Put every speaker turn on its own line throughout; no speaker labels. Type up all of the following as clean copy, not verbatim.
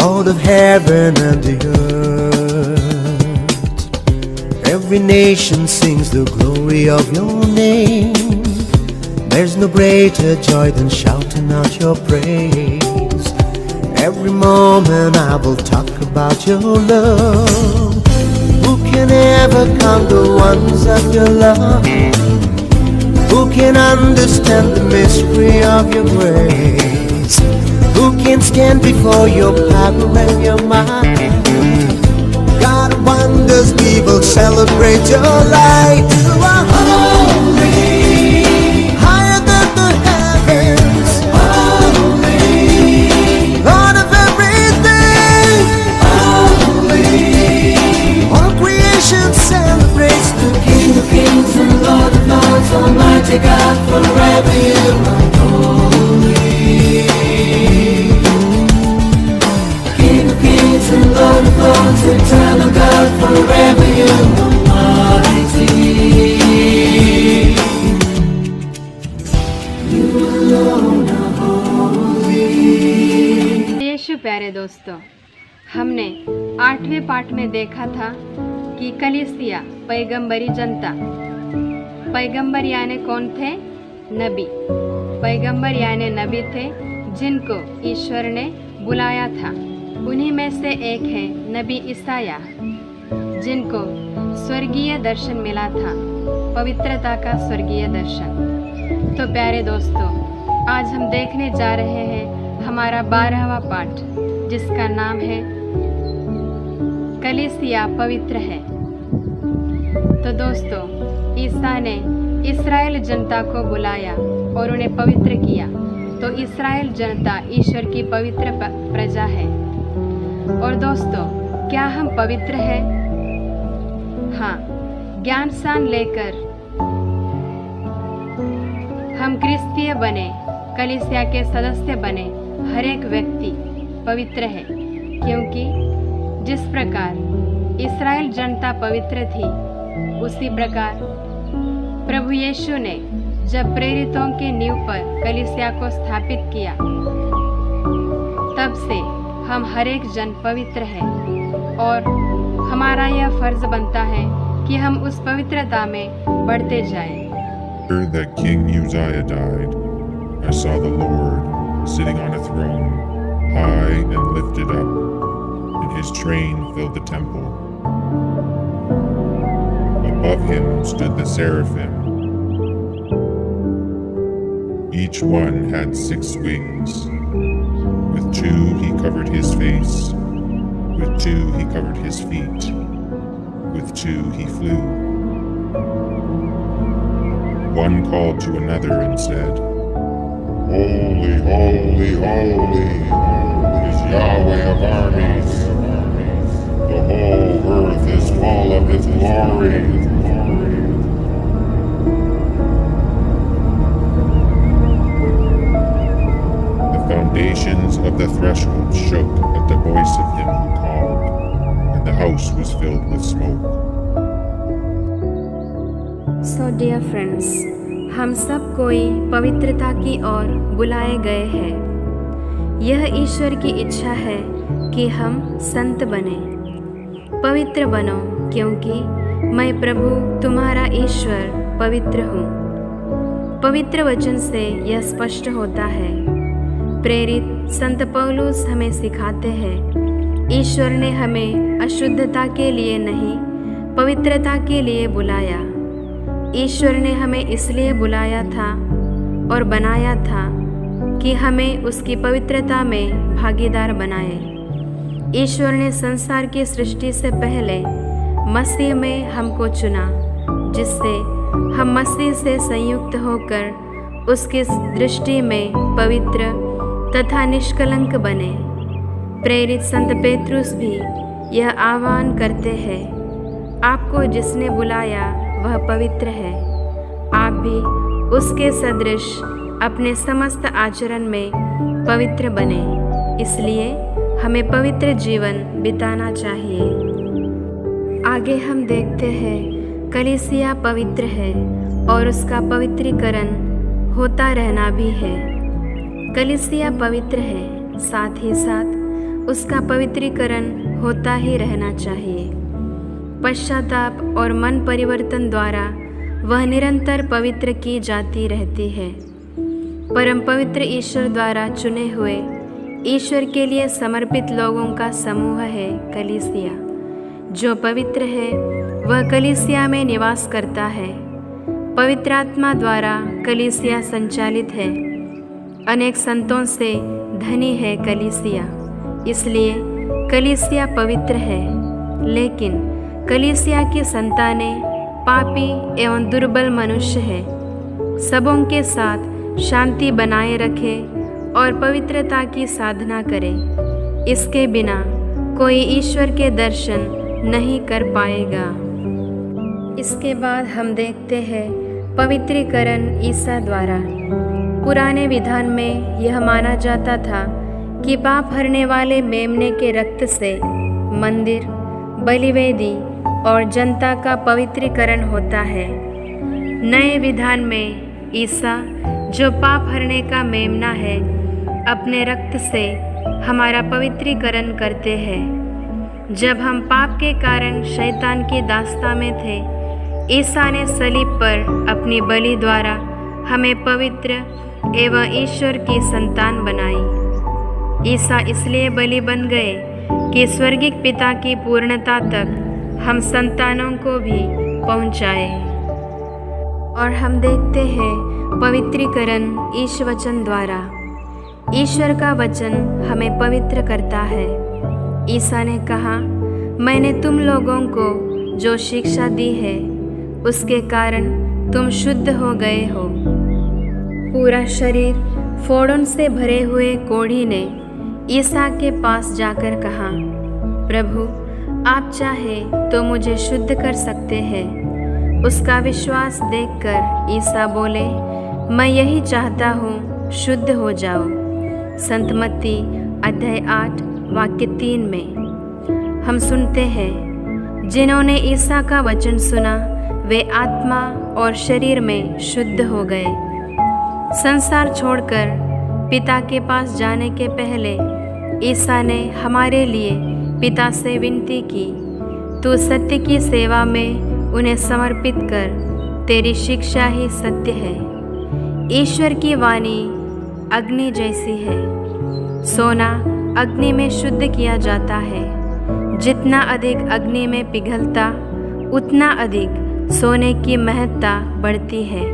Lord of heaven and the earth. Every nation sings the glory of your name. There's no greater joy than shouting out your praise. Every moment I will talk about your love. Who can ever count the wonders of your love? Who can understand the mystery of your grace? Who can stand before your power and your might? God of wonders, we will celebrate your light. You are holy, higher than the heavens. Holy, Lord of everything. Holy, all creation celebrates the
King of kings and Lord of lords, Almighty God, forever you are holy. King of kings and Lord of lords, eternal God, forever you are mighty. You alone are holy.
यीशु प्यारे दोस्तों, हमने 8वें पाठ में देखा था कि कलीसिया पैगंबरी जनता। पैगंबर यानी कौन थे? नबी। पैगंबर यानी नबी थे जिनको ईश्वर ने बुलाया था। उन्हीं में से एक है नबी ईसाया, जिनको स्वर्गीय दर्शन मिला था, पवित्रता का स्वर्गीय दर्शन। तो प्यारे दोस्तों, आज हम देखने जा रहे हैं हमारा 12वां पाठ, जिसका नाम है कलीसिया पवित्र है। तो दोस्तों, ईसा ने इस्राएल जनता को बुलाया और उन्हें पवित्र किया। तो इस्राएल जनता ईश्वर की पवित्र प्रजा है। और दोस्तों, क्या हम पवित्र हैं? हाँ, ज्ञान सान लेकर हम क्रिस्तीय बने, कलीसिया के सदस्य बने, हर एक व्यक्ति पवित्र है। क्योंकि जिस प्रकार इस्राएल जनता पवित्र थी, उसी प्रकार प्रभु यीशु ने जब प्रेरितों की नींव पर कलीसिया को स्थापित किया, तब से हम हर एक जन पवित्र है। और हमारा यह फर्ज बनता है कि हम उस पवित्रता में बढ़ते जाएं।
After that King Uzziah died, I saw the Lord sitting on a throne, high and lifted up, and his train filled the temple. Above him stood the seraphim. Each one had 6 wings. With 2 he covered his face, with 2 he covered his feet, with 2 he flew. One called to another and said, Holy, holy, holy is Yahweh of armies. The whole earth is full of his glory. The foundations of the threshold shook at the voice of him who called, and the house was filled with smoke.
So dear friends, हम सब कोई पवित्रता की ओर बुलाए गए हैं। यह ईश्वर की इच्छा है कि हम संत बने। पवित्र बनो, क्योंकि मैं प्रभु तुम्हारा ईश्वर पवित्र हूँ। पवित्र वचन से यह स्पष्ट होता है। प्रेरित संत पौलुस हमें सिखाते हैं, ईश्वर ने हमें अशुद्धता के लिए नहीं, पवित्रता के लिए बुलाया। ईश्वर ने हमें इसलिए बुलाया था और बनाया था कि हमें उसकी पवित्रता में भागीदार बनाए। ईश्वर ने संसार की सृष्टि से पहले मसीह में हमको चुना, जिससे हम मसीह से संयुक्त होकर उसकी दृष्टि में पवित्र तथा निष्कलंक बने। प्रेरित संत पेत्रुस भी यह आह्वान करते हैं, आपको जिसने बुलाया वह पवित्र है, आप भी उसके सदृश अपने समस्त आचरण में पवित्र बने। इसलिए हमें पवित्र जीवन बिताना चाहिए। आगे हम देखते हैं, कलीसिया पवित्र है और उसका पवित्रीकरण होता रहना भी है। कलीसिया पवित्र है, साथ ही साथ उसका पवित्रीकरण होता ही रहना चाहिए। पश्चाताप और मन परिवर्तन द्वारा वह निरंतर पवित्र की जाती रहती है। परम पवित्र ईश्वर द्वारा चुने हुए ईश्वर के लिए समर्पित लोगों का समूह है कलीसिया। जो पवित्र है वह कलीसिया में निवास करता है। पवित्र आत्मा द्वारा कलीसिया संचालित है। अनेक संतों से धनी है कलीसिया, इसलिए कलीसिया पवित्र है। लेकिन कलीसिया की संतानें पापी एवं दुर्बल मनुष्य है। सबों के साथ शांति बनाए रखे और पवित्रता की साधना करे। इसके बिना कोई ईश्वर के दर्शन नहीं कर पाएगा। इसके बाद हम देखते हैं पवित्रीकरण ईसा द्वारा। पुराने विधान में यह माना जाता था कि पाप हरने वाले मेमने के रक्त से मंदिर, बलिवेदी और जनता का पवित्रीकरण होता है। नए विधान में ईसा जो पाप हरने का मेमना है, अपने रक्त से हमारा पवित्रीकरण करते हैं। जब हम पाप के कारण शैतान की दास्ता में थे, ईसा ने सलीब पर अपनी बलि द्वारा हमें पवित्र एवं ईश्वर की संतान बनाई। ईसा इसलिए बलि बन गए कि स्वर्गिक पिता की पूर्णता तक हम संतानों को भी पहुँचाए। और हम देखते हैं पवित्रीकरण ईश्वर वचन द्वारा। ईश्वर का वचन हमें पवित्र करता है। ईसा ने कहा, मैंने तुम लोगों को जो शिक्षा दी है उसके कारण तुम शुद्ध हो गए हो। पूरा शरीर फोड़ों से भरे हुए कोढ़ी ने ईसा के पास जाकर कहा, प्रभु आप चाहे तो मुझे शुद्ध कर सकते हैं। उसका विश्वास देखकर ईसा बोले, मैं यही चाहता हूँ, शुद्ध हो जाओ। संत मत्ती अध्याय 8 वाक्य 3 में हम सुनते हैं, जिन्होंने ईसा का वचन सुना वे आत्मा और शरीर में शुद्ध हो गए। संसार छोड़कर पिता के पास जाने के पहले ईसा ने हमारे लिए पिता से विनती की, तू सत्य की सेवा में उन्हें समर्पित कर, तेरी शिक्षा ही सत्य है। ईश्वर की वाणी अग्नि जैसी है। सोना अग्नि में शुद्ध किया जाता है। जितना अधिक अग्नि में पिघलता उतना अधिक सोने की महत्ता बढ़ती है।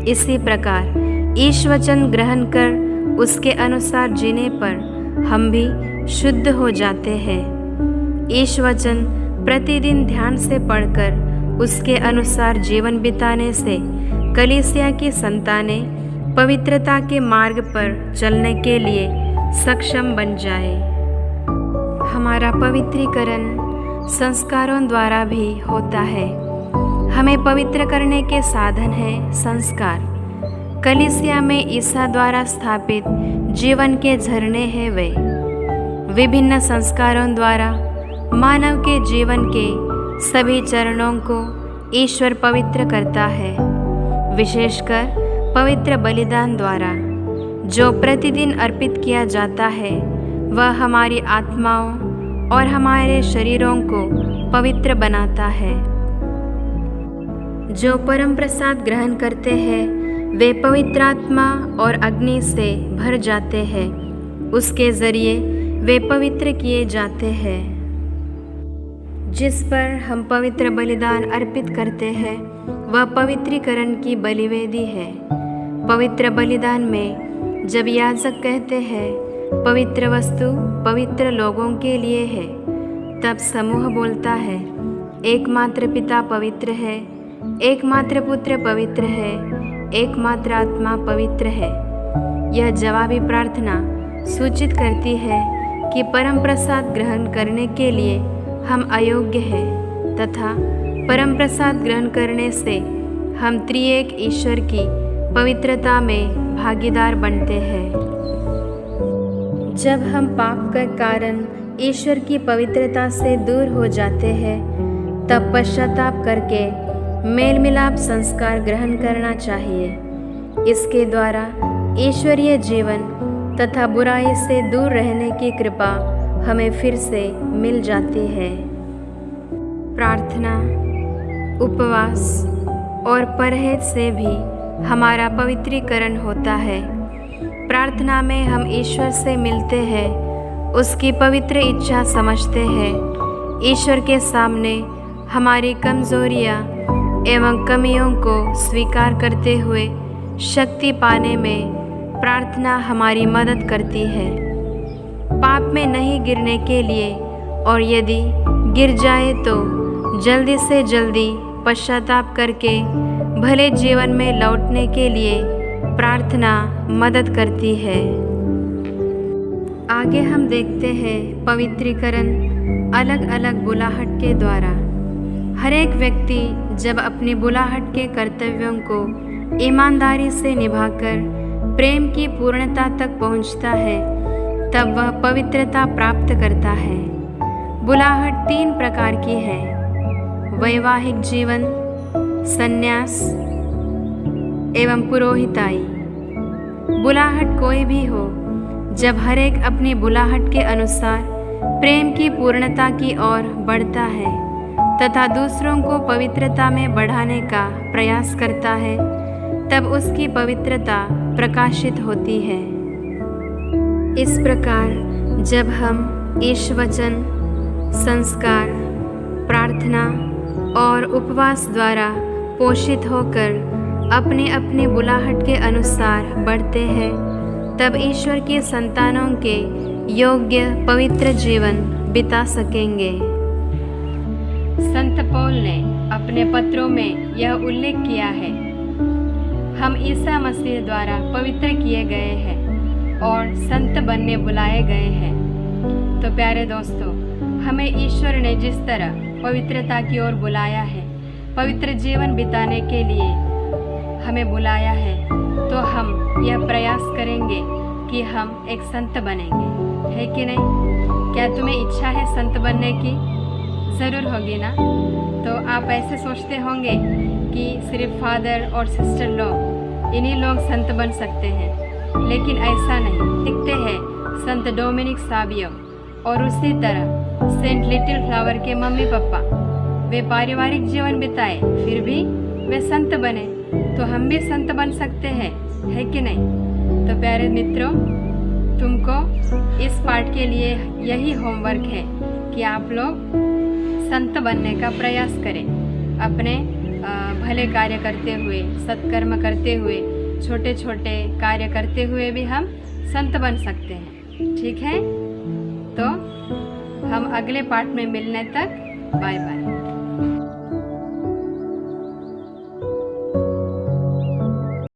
इसी प्रकार ईश्वर वचन ग्रहण कर उसके अनुसार जीने पर हम भी शुद्ध हो जाते हैं। ईश्वर वचन प्रतिदिन ध्यान से पढ़कर उसके अनुसार जीवन बिताने से कलीसिया की संतानें पवित्रता के मार्ग पर चलने के लिए सक्षम बन जाए। हमारा पवित्रीकरण संस्कारों द्वारा भी होता है। हमें पवित्र करने के साधन है संस्कार। कलीसिया में ईसा द्वारा स्थापित जीवन के झरने हैं वे। विभिन्न संस्कारों द्वारा मानव के जीवन के सभी चरणों को ईश्वर पवित्र करता है। विशेषकर पवित्र बलिदान द्वारा जो प्रतिदिन अर्पित किया जाता है वह हमारी आत्माओं और हमारे शरीरों को पवित्र बनाता है। जो परम प्रसाद ग्रहण करते हैं वे पवित्र आत्मा और अग्नि से भर जाते हैं। उसके जरिए वे पवित्र किए जाते हैं। जिस पर हम पवित्र बलिदान अर्पित करते हैं वह पवित्रीकरण की बलिवेदी है। पवित्र बलिदान में जब याजक कहते हैं पवित्र वस्तु पवित्र लोगों के लिए है, तब समूह बोलता है एकमात्र पिता पवित्र है, एकमात्र पुत्र पवित्र है, एकमात्र आत्मा पवित्र है। यह जवाबी प्रार्थना सूचित करती है कि परम प्रसाद ग्रहण करने के लिए हम अयोग्य हैं तथा परम प्रसाद ग्रहण करने से हम त्रिएक ईश्वर की पवित्रता में भागीदार बनते हैं। जब हम पाप के कारण ईश्वर की पवित्रता से दूर हो जाते हैं तब पश्चाताप करके मेल मिलाप संस्कार ग्रहण करना चाहिए। इसके द्वारा ईश्वरीय जीवन तथा बुराई से दूर रहने की कृपा हमें फिर से मिल जाती है। प्रार्थना, उपवास और परहेज से भी हमारा पवित्रीकरण होता है। प्रार्थना में हम ईश्वर से मिलते हैं, उसकी पवित्र इच्छा समझते हैं। ईश्वर के सामने हमारी कमजोरियां एवं कमियों को स्वीकार करते हुए शक्ति पाने में प्रार्थना हमारी मदद करती है। पाप में नहीं गिरने के लिए और यदि गिर जाए तो जल्दी से जल्दी पश्चाताप करके भले जीवन में लौटने के लिए प्रार्थना मदद करती है। आगे हम देखते हैं पवित्रीकरण अलग अलग बुलाहट के द्वारा। हर एक व्यक्ति जब अपनी बुलाहट के कर्तव्यों को ईमानदारी से निभाकर प्रेम की पूर्णता तक पहुंचता है, तब वह पवित्रता प्राप्त करता है। बुलाहट 3 प्रकार की है: वैवाहिक जीवन, संन्यास एवं पुरोहिताई। बुलाहट कोई भी हो, जब हर एक अपनी बुलाहट के अनुसार प्रेम की पूर्णता की ओर बढ़ता है तथा दूसरों को पवित्रता में बढ़ाने का प्रयास करता है, तब उसकी पवित्रता प्रकाशित होती है। इस प्रकार जब हम ईश वचन, संस्कार, प्रार्थना और उपवास द्वारा पोषित होकर अपनी अपनी बुलाहट के अनुसार बढ़ते हैं, तब ईश्वर के संतानों के योग्य पवित्र जीवन बिता सकेंगे। संत पौल ने अपने पत्रों में यह उल्लेख किया है, हम ईसा मसीह द्वारा पवित्र किए गए हैं और संत बनने बुलाए गए हैं। तो प्यारे दोस्तों, हमें ईश्वर ने जिस तरह पवित्रता की ओर बुलाया है, पवित्र जीवन बिताने के लिए हमें बुलाया है, तो हम यह प्रयास करेंगे कि हम एक संत बनेंगे, है कि नहीं? क्या तुम्हें इच्छा है संत बनने की? ज़रूर होगी ना। तो आप ऐसे सोचते होंगे कि सिर्फ फादर और सिस्टर लोग, इन्हीं लोग संत बन सकते हैं, लेकिन ऐसा नहीं। दिखते हैं संत डोमिनिक सावियो और उसी तरह सेंट लिटिल फ्लावर के मम्मी पापा, वे पारिवारिक जीवन बिताए फिर भी वे संत बने, तो हम भी संत बन सकते हैं, है कि नहीं? तो प्यारे मित्रों, तुमको इस पाठ के लिए यही होमवर्क है कि आप लोग संत बनने का प्रयास करें। अपने भले कार्य करते हुए, सत्कर्म करते हुए, छोटे छोटे कार्य करते हुए भी हम संत बन सकते हैं, ठीक है? तो हम अगले पाठ में मिलने तक बाय बाय।